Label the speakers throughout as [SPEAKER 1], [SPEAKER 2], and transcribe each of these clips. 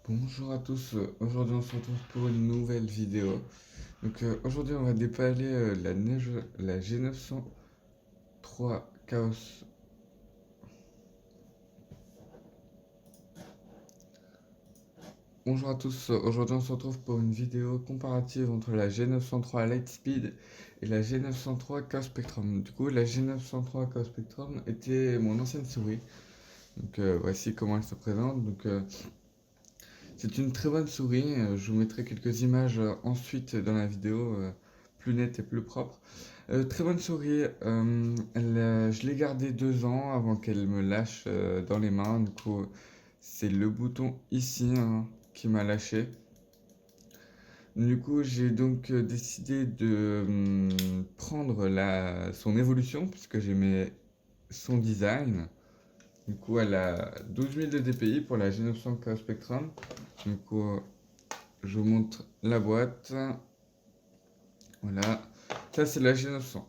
[SPEAKER 1] Bonjour à tous, aujourd'hui on se retrouve pour une nouvelle vidéo. Aujourd'hui on va déballer la G903 Chaos. Bonjour à tous, aujourd'hui on se retrouve pour une vidéo comparative entre la G903 Lightspeed et la G903 Chaos Spectrum. Du coup la G903 Chaos Spectrum était mon ancienne souris. Voici comment elle se présente. C'est une très bonne souris, je vous mettrai quelques images ensuite dans la vidéo, plus nettes et plus propres. Très bonne souris, je l'ai gardée 2 ans avant qu'elle me lâche dans les mains. Du coup, c'est le bouton ici hein, qui m'a lâché. Du coup, j'ai donc décidé de prendre son évolution puisque j'aimais son design. Du coup, elle a 12 000 de DPI pour la G900 Chaos Spectrum. Du coup, je vous montre la boîte. Voilà. Ça, c'est la G900.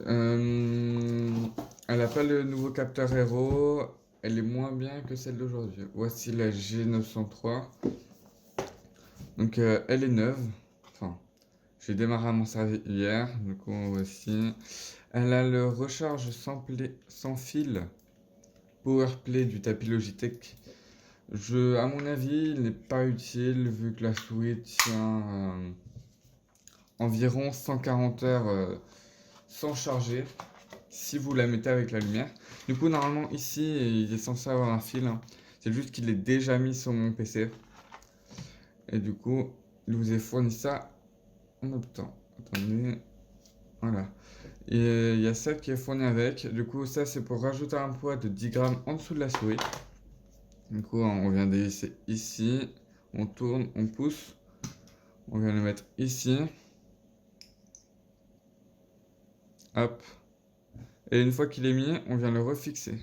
[SPEAKER 1] Elle n'a pas le nouveau capteur Hero. Elle est moins bien que celle d'aujourd'hui. Voici la G903. Elle est neuve. Enfin, j'ai démarré à m'en servir hier. Du coup, voici. Elle a le recharge sans fil PowerPlay du tapis Logitech. À mon avis, il n'est pas utile vu que la souris tient environ 140 heures sans charger si vous la mettez avec la lumière. Du coup, normalement, ici, il est censé avoir un fil. Hein. C'est juste qu'il est déjà mis sur mon PC. Et du coup, il vous est fourni ça en optant. Attendez. Voilà. Et il y a ça qui est fourni avec. Du coup, ça, c'est pour rajouter un poids de 10 grammes en dessous de la souris. Du coup, on vient dévisser ici. On tourne, on pousse. On vient le mettre ici. Hop. Et une fois qu'il est mis, on vient le refixer.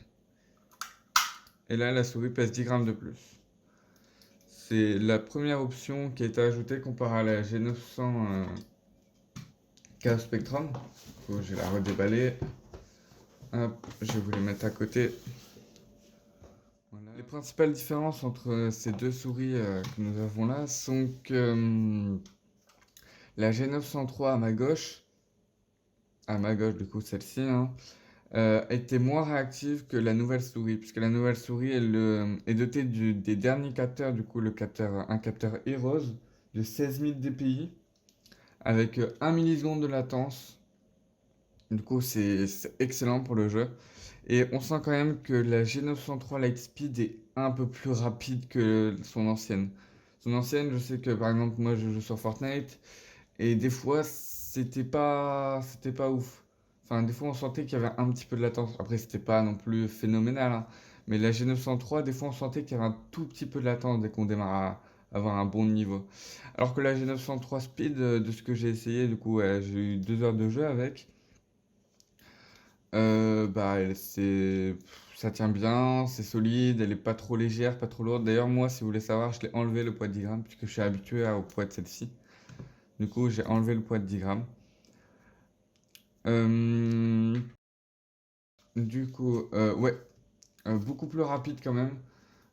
[SPEAKER 1] Et là, la souris pèse 10 grammes de plus. C'est la première option qui a été ajoutée comparée à la G900 Chaos Spectrum. Je vais la redéballer. Hop, je vais vous les mettre à côté. Voilà. Les principales différences entre ces deux souris que nous avons là sont que la G903 à ma gauche du coup celle-ci, hein, était moins réactive que la nouvelle souris, puisque la nouvelle souris est dotée des derniers capteurs, du coup un capteur Heroes de 16 000 dpi avec 1 milliseconde de latence. Du coup, c'est excellent pour le jeu. Et on sent quand même que la G903 Lightspeed est un peu plus rapide que son ancienne. Son ancienne, je sais que par exemple, moi je joue sur Fortnite et des fois c'était pas ouf. Enfin, des fois on sentait qu'il y avait un petit peu de latence. Après, c'était pas non plus phénoménal, hein. Mais la G903, des fois on sentait qu'il y avait un tout petit peu de latence dès qu'on démarre à avoir un bon niveau. Alors que la G903 Speed, de ce que j'ai essayé, du coup, ouais, j'ai eu 2 heures de jeu avec. Ça tient bien, c'est solide, elle est pas trop légère, pas trop lourde. D'ailleurs, moi, si vous voulez savoir, je l'ai enlevé le poids de 10 grammes, puisque je suis habitué au poids de celle-ci. Du coup, j'ai enlevé le poids de 10 grammes. Euh, ouais, beaucoup plus rapide quand même.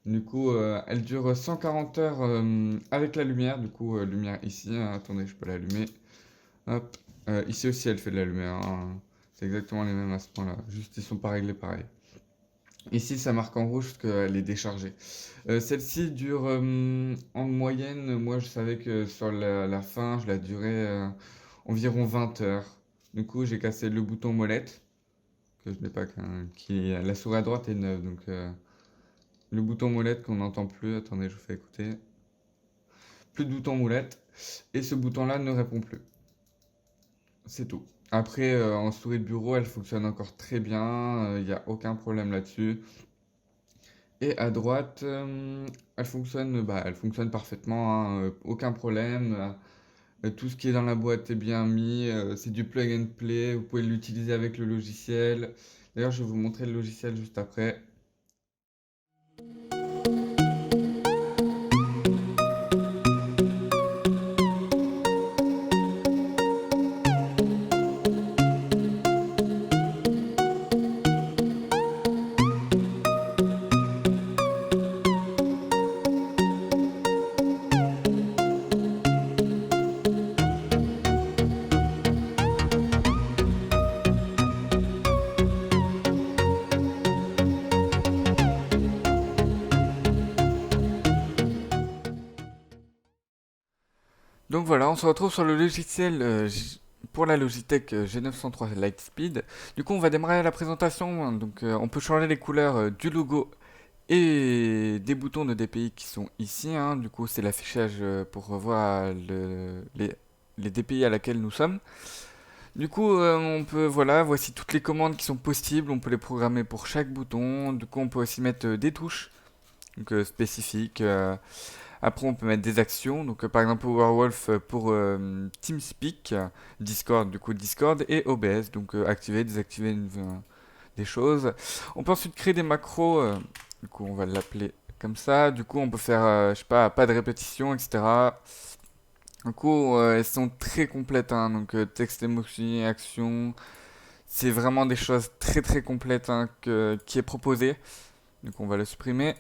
[SPEAKER 1] Du coup, elle dure 140 heures avec la lumière. Du coup, lumière ici. Hein, attendez, je peux l'allumer. Hop. Ici aussi, elle fait de la lumière. Hein. C'est exactement les mêmes à ce point-là. Juste, ils sont pas réglés pareil. Ici, ça marque en rouge parce qu'elle est déchargée. Celle-ci dure en moyenne, moi je savais que sur la fin, je la durais environ 20 heures. Du coup, j'ai cassé le bouton molette, que je n'ai pas la souris à droite est neuve, le bouton molette qu'on n'entend plus. Attendez, je vous fais écouter. Plus de bouton molette, et ce bouton-là ne répond plus. C'est tout. Après, en souris de bureau, elle fonctionne encore très bien, il n'y a aucun problème là-dessus. Et à droite, elle fonctionne parfaitement, hein, aucun problème. Tout ce qui est dans la boîte est bien mis. C'est du plug and play. Vous pouvez l'utiliser avec le logiciel. D'ailleurs, je vais vous montrer le logiciel juste après. Donc voilà, on se retrouve sur le logiciel pour la Logitech G903 Lightspeed. Du coup, on va démarrer la présentation. Donc, on peut changer les couleurs du logo et des boutons de DPI qui sont ici. Du coup, c'est l'affichage pour voir les DPI à laquelle nous sommes. Du coup, on peut, voilà, voici toutes les commandes qui sont possibles. On peut les programmer pour chaque bouton. Du coup, on peut aussi mettre des touches donc, spécifiques. Après, on peut mettre des actions. Donc, par exemple, Powerwolf pour TeamSpeak, Discord, du coup Discord, et OBS, donc activer, désactiver des choses. On peut ensuite créer des macros. Du coup, on va l'appeler comme ça. Du coup, on peut faire, je sais pas de répétition, etc. Du coup, elles sont très complètes. Donc, texte, emoji, action. C'est vraiment des choses très très complètes qui est proposé. Donc on va le supprimer.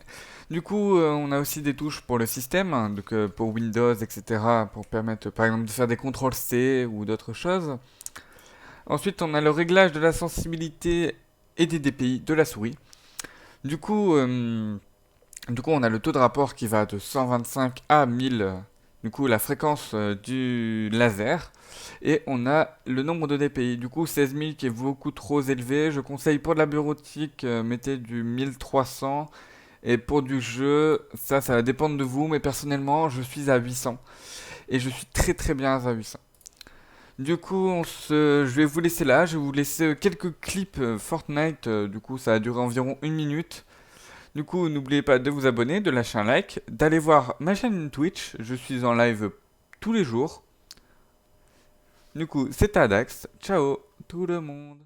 [SPEAKER 1] Du coup, on a aussi des touches pour le système, donc pour Windows, etc. Pour permettre par exemple de faire des contrôles C ou d'autres choses. Ensuite, on a le réglage de la sensibilité et des DPI de la souris. Du coup, on a le taux de rapport qui va de 125 à 1000. Du coup, la fréquence du laser. Et on a le nombre de DPI. Du coup, 16 000 qui est beaucoup trop élevé. Je conseille pour de la bureautique, mettez du 1300. Et pour du jeu, ça va dépendre de vous. Mais personnellement, je suis à 800. Et je suis très très bien à 800. Du coup, je vais vous laisser là. Je vais vous laisser quelques clips Fortnite. Du coup, ça a duré environ 1 minute. Du coup, n'oubliez pas de vous abonner, de lâcher un like, d'aller voir ma chaîne Twitch. Je suis en live tous les jours. Du coup, c'était Adax. Ciao tout le monde.